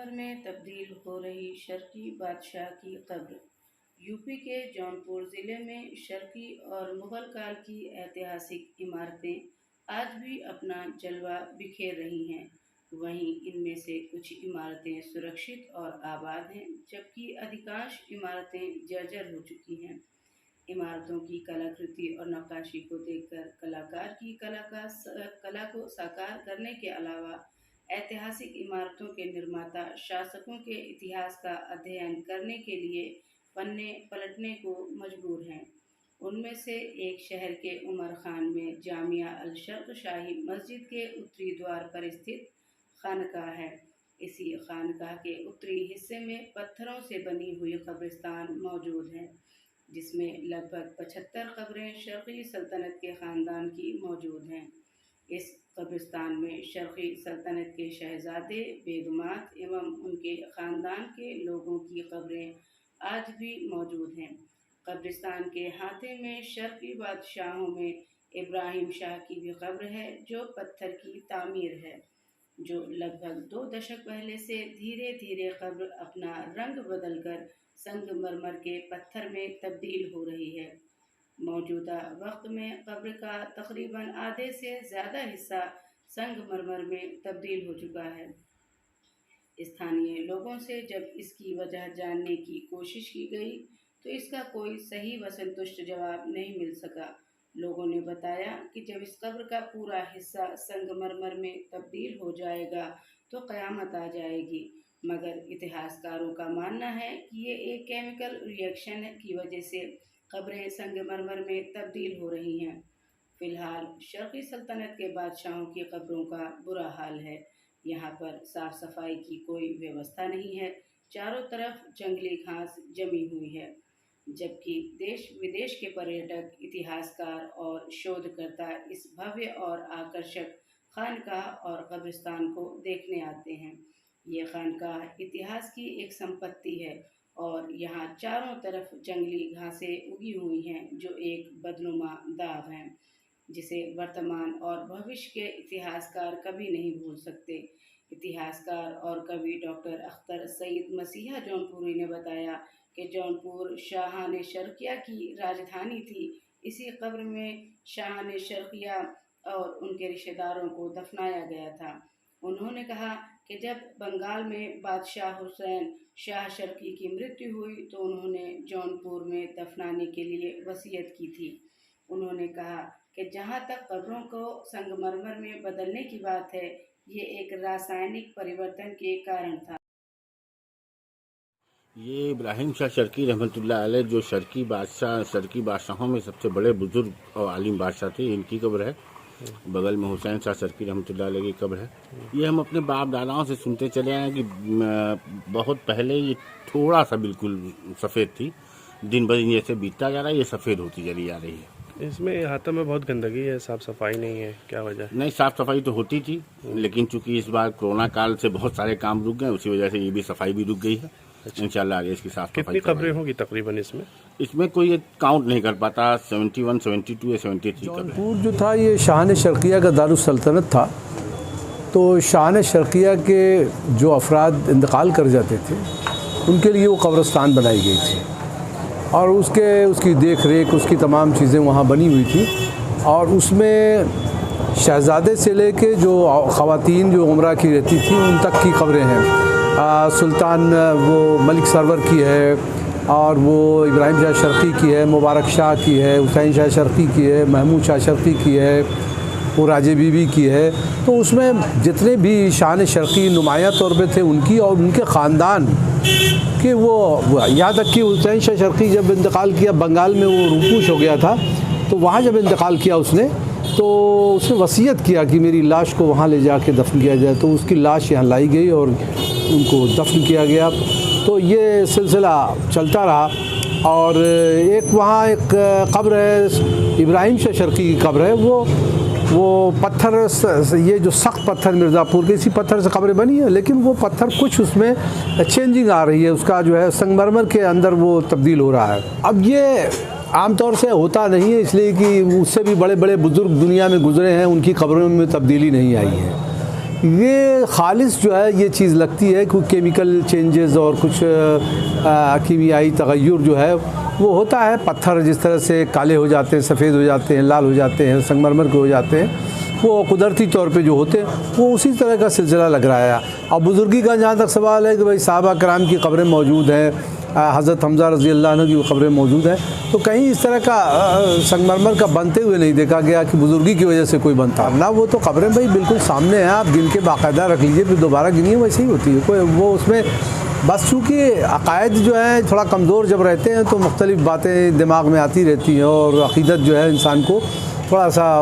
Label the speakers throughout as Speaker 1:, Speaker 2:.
Speaker 1: संगमरमर में तब्दील हो रही शर्की बादशाह की कब्र। यूपी के जौनपुर ज़िले में शर्की और मुग़ल काल की ऐतिहासिक इमारतें आज भी अपना जलवा बिखेर रही हैं। वहीं इनमें से कुछ इमारतें सुरक्षित और आबाद हैं, जबकि अधिकांश इमारतें जर्जर हो चुकी हैं। इमारतों की कलाकृति और नक्काशी को देखकर कलाकार की कला को साकार करने के अलावा ऐतिहासिक इमारतों के निर्माता शासकों के इतिहास का अध्ययन करने के लिए पन्ने पलटने को मजबूर हैं। उनमें से एक शहर के उमर खान में जामिया अल शर्क शाही मस्जिद के उत्तरी द्वार पर स्थित खानकाह है। इसी खानकाह के उत्तरी हिस्से में पत्थरों से बनी हुई कब्रिस्तान मौजूद है, जिसमें लगभग 75 कब्रें शर्की सल्तनत के ख़ानदान की मौजूद हैं। इस कब्रिस्तान में शर्की सल्तनत के शहजादे, बेगमात एवं उनके ख़ानदान के लोगों की कब्रें आज भी मौजूद हैं। कब्रिस्तान के हाथे में शर्की बादशाहों में इब्राहिम शाह की भी कब्र है, जो पत्थर की तामीर है, जो लगभग 2 दशक पहले से धीरे धीरे कब्र अपना रंग बदलकर संगमरमर के पत्थर में तब्दील हो रही है। मौजूदा वक्त में कब्र का तकरीबन आधे से ज़्यादा हिस्सा संगमरमर में तब्दील हो चुका है। स्थानीय लोगों से जब इसकी वजह जानने की कोशिश की गई तो इसका कोई सही व संतुष्ट जवाब नहीं मिल सका। लोगों ने बताया कि जब इस कब्र का पूरा हिस्सा संगमरमर में तब्दील हो जाएगा तो क़यामत आ जाएगी, मगर इतिहासकारों का मानना है कि ये एक केमिकल रिएक्शन की वजह से कब्रें संगमरमर में तब्दील हो रही हैं। फ़िलहाल शर्की सल्तनत के बादशाहों की कब्रों का बुरा हाल है। यहाँ पर साफ़ सफाई की कोई व्यवस्था नहीं है। चारों तरफ जंगली घास जमी हुई है, जबकि देश विदेश के पर्यटक, इतिहासकार और शोधकर्ता इस भव्य और आकर्षक खानकाह और कब्रिस्तान को देखने आते हैं। ये खानकाह इतिहास की एक संपत्ति है और यहाँ चारों तरफ जंगली घासें उगी हुई हैं, जो एक बदनुमा दाग हैं, जिसे वर्तमान और भविष्य के इतिहासकार कभी नहीं भूल सकते। इतिहासकार और कवि डॉक्टर अख्तर सईद मसीहा जौनपुरी ने बताया कि जौनपुर शाहान शर्किया की राजधानी थी। इसी कब्र में शाहान शर्किया और उनके रिश्तेदारों को दफनाया गया था। उन्होंने कहा कि जब बंगाल में बादशाह हुसैन शाह शर्की की मृत्यु हुई तो उन्होंने जौनपुर में दफनाने के लिए वसीयत की थी। उन्होंने कहा कि जहाँ तक कब्रों को संगमरमर में बदलने की बात है, ये एक रासायनिक परिवर्तन के कारण था।
Speaker 2: ये इब्राहिम शाह शर्की रहमतुल्लाह अलैह, जो शर्की बादशाहों में सबसे बड़े बुजुर्ग और आलिम बादशाह थे, इनकी कब्र है। बगल में हुसैन शाह शर्की रहमतुल्लाह अलैह की कब्र है। ये हम अपने बाप दादाओं से सुनते चले आए कि बहुत पहले ये थोड़ा सा बिल्कुल सफ़ेद थी, दिन ब दिन जैसे बीतता जा रहा है ये सफ़ेद होती चली जा रही है।
Speaker 3: इसमें हाथों में बहुत गंदगी है, साफ़ सफाई नहीं है, क्या वजह?
Speaker 2: नहीं, साफ़ सफाई तो होती थी, लेकिन चूंकि इस बार कोरोना काल से बहुत सारे काम रुक गए, उसी वजह से ये भी सफाई भी रुक गई है। इंशाल्लाह आगे इसकी साफ सफाई।
Speaker 3: कितनी कब्रें होंगी तकरीबन इसमें?
Speaker 2: इसमें कोई काउंट नहीं कर पाता। 71, 72 या 73
Speaker 4: जौनपुर जो था ये शाहान शर्किया का दारुस सल्तनत था। तो शाहान शर्किया के जो अफराद इंतकाल कर जाते थे उनके लिए वो कब्रिस्तान बनाई गई थी और उसकी देख रेख, उसकी तमाम चीज़ें वहाँ बनी हुई थी। और उसमें शहज़ादे से लेके जो ख़वातीन जो उमरा की रहती थी उन तक की खबरें हैं। सुल्तान वो मलिक सरवर की है, और वो इब्राहिम शाह शर्की की है, मुबारक शाह की है, हुसैन शाह शर्की की है, महमूद शाह शर्की की है, वो राजे बीबी की है। तो उसमें जितने भी शान शर्की नुमायाँ तौर पे थे उनकी और उनके ख़ानदान कि वो यहाँ तक कि हुसैन शाह शर्की जब इंतकाल किया, बंगाल में वो रूपोश हो गया था, तो वहाँ जब इंतकाल किया उसने वसीयत किया कि मेरी लाश को वहाँ ले जाके दफन किया जाए। तो उसकी लाश यहाँ लाई गई और उनको दफन किया गया। तो ये सिलसिला चलता रहा। और एक वहाँ एक कब्र है, इब्राहिम शाह शर्की की कब्र है। वो पत्थर, ये जो सख्त पत्थर मिर्ज़ापुर के, इसी पत्थर से कब्रें बनी है, लेकिन वो पत्थर कुछ उसमें चेंजिंग आ रही है, उसका जो है संगमरमर के अंदर वो तब्दील हो रहा है। अब ये आमतौर से होता नहीं है, इसलिए कि उससे भी बड़े बड़े बुज़ुर्ग दुनिया में गुज़रे हैं, उनकी कब्रों में तब्दीली नहीं आई है। ये खालिस जो है ये चीज़ लगती है कि केमिकल चेंजेस और कुछ कीमियाई तगय्युर जो है वो होता है। पत्थर जिस तरह से काले हो जाते हैं, सफ़ेद हो जाते हैं, लाल हो जाते हैं, संगमरमर के हो जाते हैं, वो कुदरती तौर पे जो होते हैं वो उसी तरह का सिलसिला लग रहा है। अब बुज़ुर्गी का जहाँ तक सवाल है कि भाई साहबा कराम की कब्रें मौजूद हैं, हज़रत हमज़ा रज़ी अल्लाह अन्हु की कब्रें मौजूद हैं, तो कहीं इस तरह का संगमरमर का बनते हुए नहीं देखा गया कि बुज़ुर्गी की वजह से कोई बनता ना। वो तो कब्रें भाई बिल्कुल सामने हैं, आप गिन के बाकायदा रख लीजिए, फिर दोबारा गिनिए, वैसे ही होती है। कोई वो उसमें बस चूँकि अक़ायद जो है थोड़ा कमज़ोर जब रहते हैं तो मुख्तलिफ़ बातें दिमाग में आती रहती हैं और अक़ीदत जो है इंसान को थोड़ा सा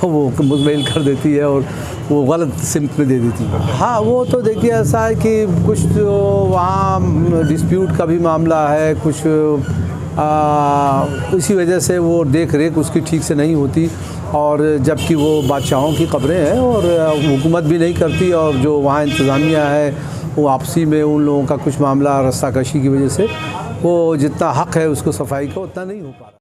Speaker 4: वो मुज़मैल कर देती है और वो गलत सिमत में दे देती है। हाँ, वो तो देखिए ऐसा है कि कुछ तो वहाँ डिस्प्यूट का भी मामला है, कुछ इसी वजह से वो देख रेख उसकी ठीक से नहीं होती, और जबकि वो बादशाहों की कब्रें हैं और हुकूमत भी नहीं करती, और जो वहाँ इंतज़ामिया है वो आपसी में उन लोगों का कुछ मामला रस्साकशी की वजह से वो जितना हक़ है उसको सफाई का उतना नहीं हो पा रहा।